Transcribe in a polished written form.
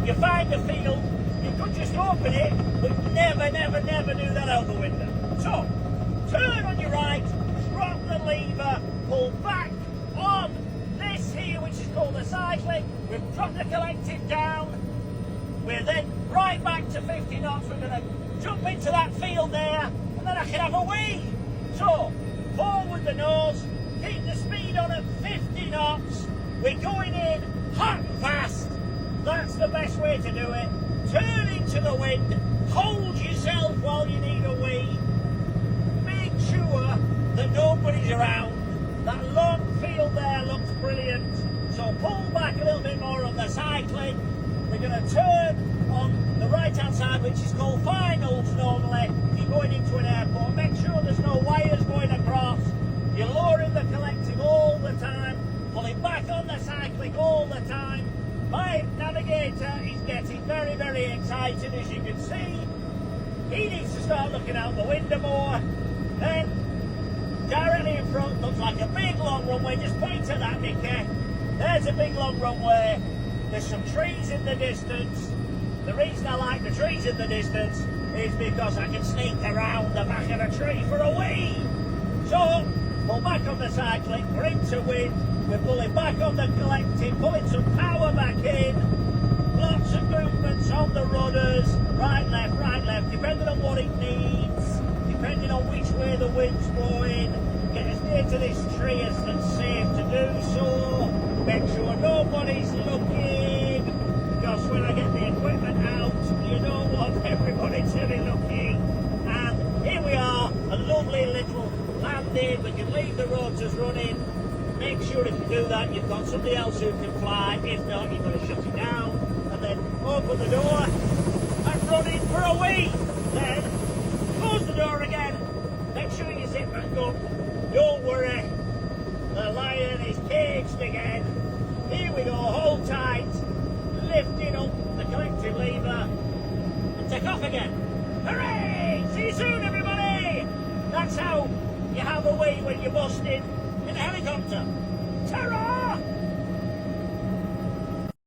you find a field, you could just open it, but never, never, never do that out the window. So, turn on your right, drop the lever, pull back on this here, which is called the cycling. We've dropped the collective down. We're then right back to 50 knots. We're going to jump into that field there, and then I can have a wee. So, forward the nose, keep the speed on at 50 knots. We're going in hot and fast. That's the best way to do it. Turn into the wind, hold yourself while you need a wee. Make sure that nobody's around. That long field there looks brilliant. So pull back a little bit more on the cycling. We're going to turn on the right hand side, which is called finals normally. You're going into an airport. Make sure there's no wires going across. You're lowering the collective all the time. Pulling back on the cycling all the time. My navigator is getting very, very excited, as you can see. He needs to start looking out the window more. Then, directly in front, looks like a big long runway. Just point at that, Nicky. There's a big long runway. There's some trees in the distance. The reason I like the trees in the distance is because I can sneak around the back of a tree for a wee. So, pull back on the cycling. We're into wind. We're pulling back on the collective, pulling some power back in. Lots of movements on the rudders. Right, left, depending on what it needs. Depending on which way the wind's blowing. Get as near to this tree as it's safe to do so. Make sure nobody's looking. Because when I get the equipment out, you don't want everybody to be looking. And here we are, a lovely little landing. We can leave the rotors running. Make sure if you do that, you've got somebody else who can fly. If not, you've got to shut it down. And then open the door and run in for a wee. Then close the door again. Make sure you zip back up. Don't worry. The lion is caged again. Here we go. Hold tight. Lifting up the collective lever. And take off again. Hooray! See you soon, everybody! That's how you have a wee when you're busting in a helicopter. Ta-ra!